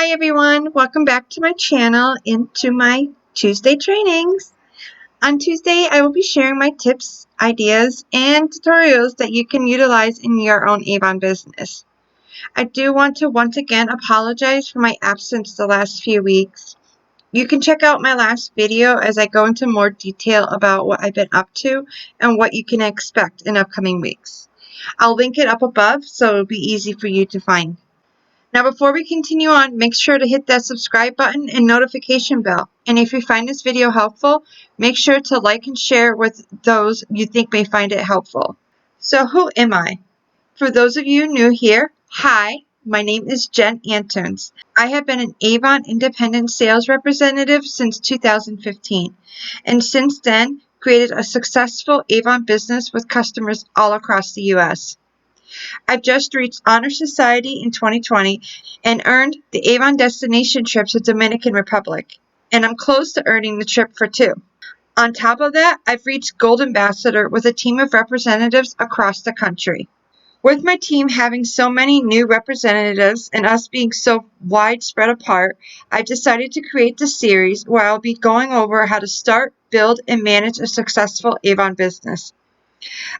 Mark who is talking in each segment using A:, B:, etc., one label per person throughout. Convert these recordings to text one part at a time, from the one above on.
A: Hi everyone, welcome back to my channel and to my Tuesday trainings. On Tuesday, I will be sharing my tips, ideas, and tutorials that you can utilize in your own Avon business. I do want to once again apologize for my absence the last few weeks. You can check out my last video as I go into more detail about what I've been up to and what you can expect in upcoming weeks. I'll link it up above so it'll be easy for you to find. Now, before we continue on, make sure to hit that subscribe button and notification bell. And if you find this video helpful, make sure to like and share with those you think may find it helpful. So who am I? For those of you new here, hi, my name is Jen Antunes. I have been an Avon independent sales representative since 2015, and since then, created a successful Avon business with customers all across the U.S. I've just reached Honor Society in 2020 and earned the Avon destination trip to Dominican Republic, and I'm close to earning the trip for two. On top of that, I've reached Gold Ambassador with a team of representatives across the country. With my team having so many new representatives and us being so widespread apart, I've decided to create this series where I'll be going over how to start, build, and manage a successful Avon business.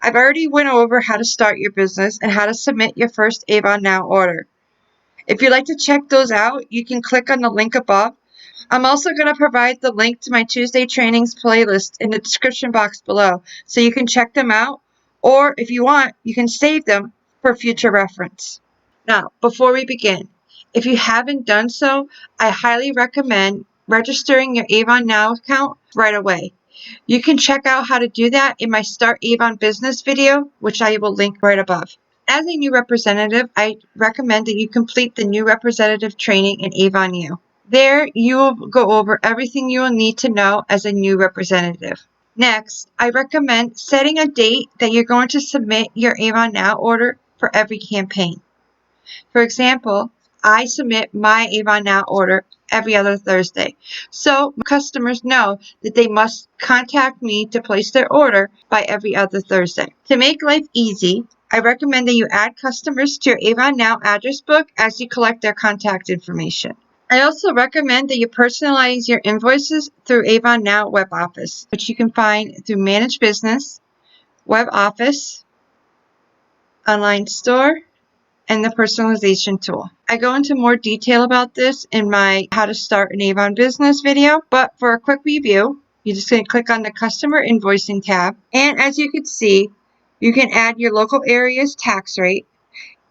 A: I've already went over how to start your business and how to submit your first AvonNow order. If you'd like to check those out, you can click on the link above. I'm also going to provide the link to my Tuesday trainings playlist in the description box below, so you can check them out, or if you want, you can save them for future reference. Now, before we begin, if you haven't done so, I highly recommend registering your AvonNow account right away. You can check out how to do that in my Start Avon Business video, which I will link right above. As a new representative, I recommend that you complete the new representative training in AvonNow. There, you will go over everything you will need to know as a new representative. Next, I recommend setting a date that you're going to submit your AvonNow order for every campaign. For example, I submit my AvonNow order every other Thursday, so customers know that they must contact me to place their order by every other Thursday. To make life easy, I recommend that you add customers to your AvonNow address book as you collect their contact information. I also recommend that you personalize your invoices through AvonNow Web Office, which you can find through Manage Business, Web Office, Online Store, and the personalization tool. I go into more detail about this in my How to Start an Avon Business video, but for a quick review, you're just going to click on the Customer Invoicing tab, and as you can see, you can add your local area's tax rate,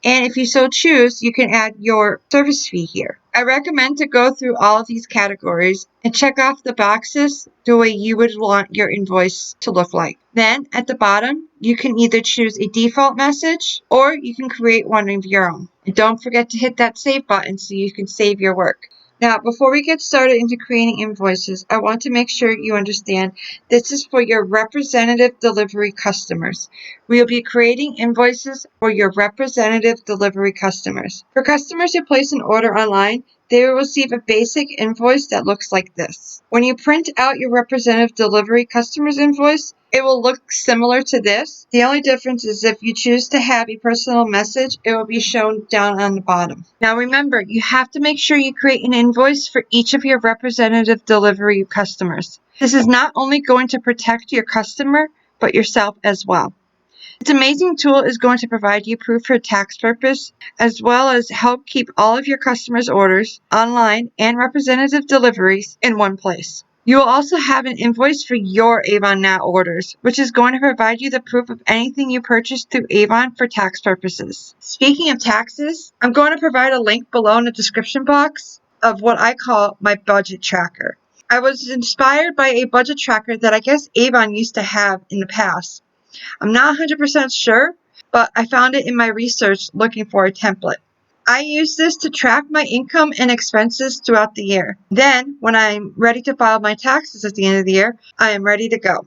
A: and if you so choose, you can add your service fee here. I recommend to go through all of these categories and check off the boxes the way you would want your invoice to look like. Then at the bottom, you can either choose a default message or you can create one of your own. And don't forget to hit that save button so you can save your work. Now, before we get started into creating invoices, I want to make sure you understand this is for your representative delivery customers. We will be creating invoices for your representative delivery customers. For customers who place an order online, they will receive a basic invoice that looks like this. When you print out your representative delivery customer's invoice, it will look similar to this. The only difference is if you choose to have a personal message, it will be shown down on the bottom. Now remember, you have to make sure you create an invoice for each of your representative delivery customers. This is not only going to protect your customer, but yourself as well. This amazing tool is going to provide you proof for tax purpose, as well as help keep all of your customers' orders, online and representative deliveries, in one place. You will also have an invoice for your AvonNow orders, which is going to provide you the proof of anything you purchased through Avon for tax purposes. Speaking of taxes, I'm going to provide a link below in the description box of what I call my budget tracker. I was inspired by a budget tracker that I guess Avon used to have in the past. I'm not 100% sure, but I found it in my research looking for a template. I use this to track my income and expenses throughout the year. Then, when I'm ready to file my taxes at the end of the year, I am ready to go.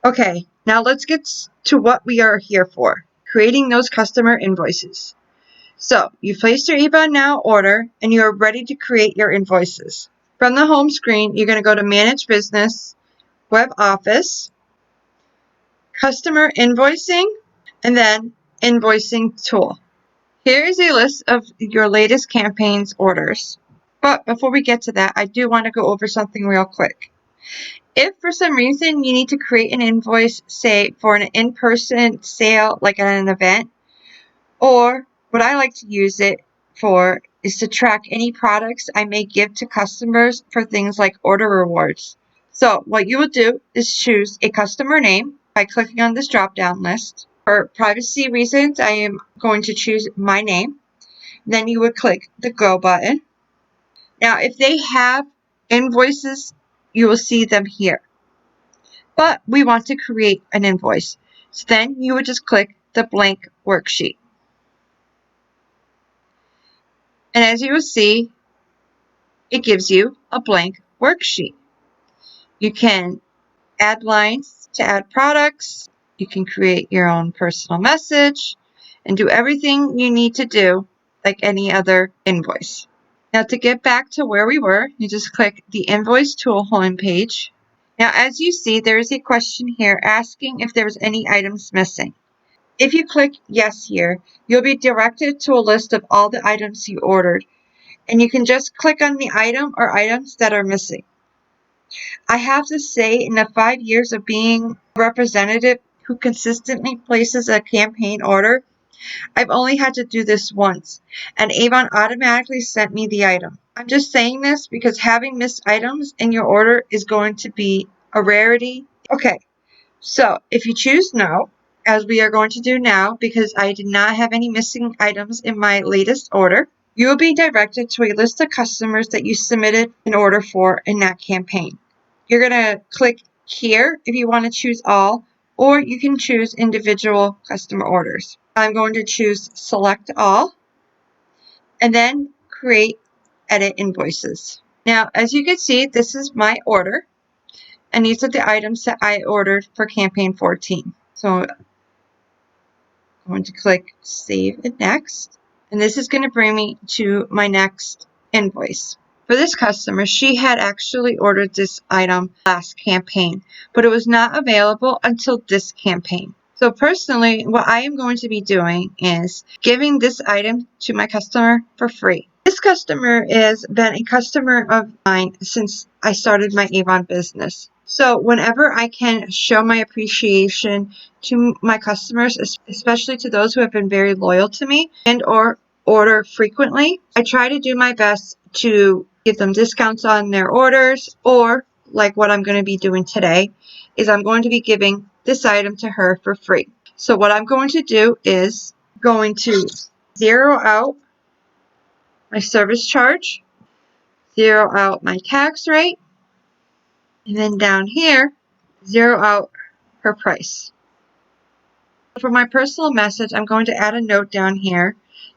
A: Okay, now let's get to what we are here for, creating those customer invoices. So, you placed your AvonNow order and you are ready to create your invoices. From the home screen, you're going to go to Manage Business, Web Office, Customer Invoicing, and then Invoicing Tool. Here is a list of your latest campaign's orders. But before we get to that, I do want to go over something real quick. If for some reason you need to create an invoice, say for an in-person sale like at an event, or what I like to use it for is to track any products I may give to customers for things like order rewards. So what you will do is choose a customer name by clicking on this drop-down list. For privacy reasons, I am going to choose my name. Then you would click the Go button. Now, if they have invoices, you will see them here. But we want to create an invoice. So then you would just click the blank worksheet. And as you will see, it gives you a blank worksheet. You can add lines to add products. You can create your own personal message and do everything you need to do like any other invoice. Now to get back to where we were, you just click the Invoice Tool homepage. Now as you see, there is a question here asking if there's any items missing. If you click yes here, you'll be directed to a list of all the items you ordered, and you can just click on the item or items that are missing. I have to say, in the 5 years of being a representative who consistently places a campaign order, I've only had to do this once, and Avon automatically sent me the item. I'm just saying this because having missed items in your order is going to be a rarity. Okay, so if you choose no, as we are going to do now because I did not have any missing items in my latest order, you will be directed to a list of customers that you submitted an order for in that campaign. You're going to click here if you want to choose all, or you can choose individual customer orders. I'm going to choose select all and then create edit invoices. Now, as you can see, this is my order, and these are the items that I ordered for campaign 14. So I'm going to click save and next, and this is going to bring me to my next invoice. For this customer, she had actually ordered this item last campaign, but it was not available until this campaign. So personally, what I am going to be doing is giving this item to my customer for free. This customer has been a customer of mine since I started my Avon business. So whenever I can show my appreciation to my customers, especially to those who have been very loyal to me and or order frequently, I try to do my best to give them discounts on their orders, or like what I'm going to be doing today is I'm going to be giving this item to her for free. So what I'm going to do is going to zero out my service charge, zero out my tax rate, and then down here, zero out her price. For my personal message, I'm going to add a note down here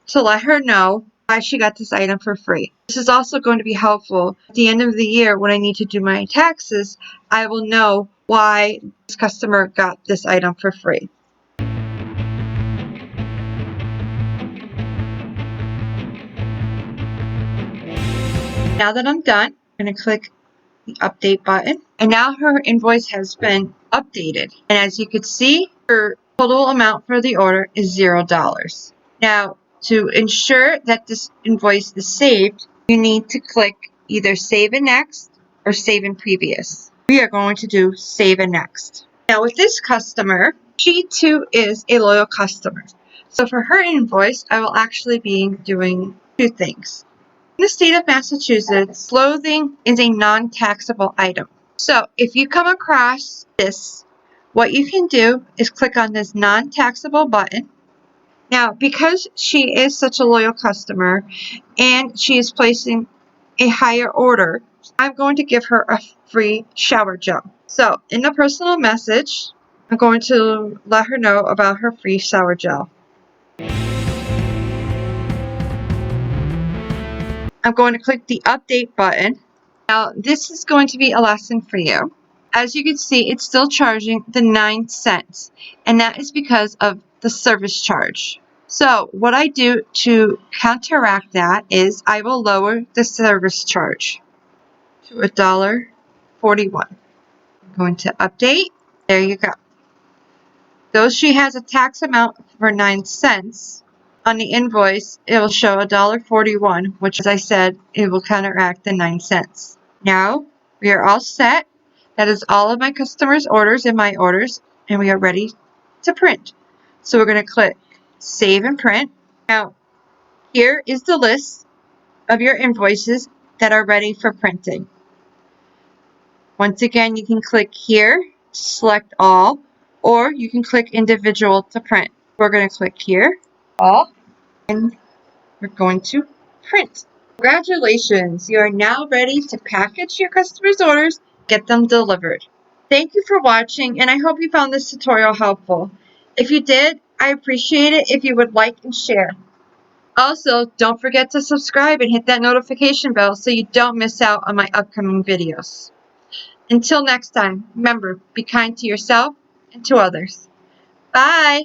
A: to let her know why she got this item for free. This is also going to be helpful at the end of the year when I need to do my taxes. I will know why this customer got this item for free. Now that I'm done, I'm going to click the update button, and now her invoice has been updated. And as you can see, her total amount for the order is $0. Now, to ensure that this invoice is saved, you need to click either Save and Next or Save and Previous. We are going to do Save and Next. Now, with this customer, she too is a loyal customer. So for her invoice, I will actually be doing two things. In the state of Massachusetts, clothing is a non-taxable item. So if you come across this, what you can do is click on this non-taxable button. Now, because she is such a loyal customer and she is placing a higher order, I'm going to give her a free shower gel. So in the personal message, I'm going to let her know about her free shower gel. I'm going to click the update button. Now, this is going to be a lesson for you. As you can see, it's still charging the 9 cents, and that is because of the service charge. So what I do to counteract that is I will lower the service charge to $1.41. I'm going to update. There you go. Though she has a tax amount for 9 cents, On the invoice, it will show $1.41, which, as I said, it will counteract the 9 cents. Now, we are all set. That is all of my customers' orders and my orders, and we are ready to print. So we're going to click Save and Print. Now, here is the list of your invoices that are ready for printing. Once again, you can click here to select all, or you can click individual to print. We're going to click here, all, and we're going to print. Congratulations, you are now ready to package your customers' orders, get them delivered. Thank you for watching, and I hope you found this tutorial helpful. If you did, I appreciate it if you would like and share. Also, don't forget to subscribe and hit that notification bell so you don't miss out on my upcoming videos. Until next time, remember, be kind to yourself and to others. Bye!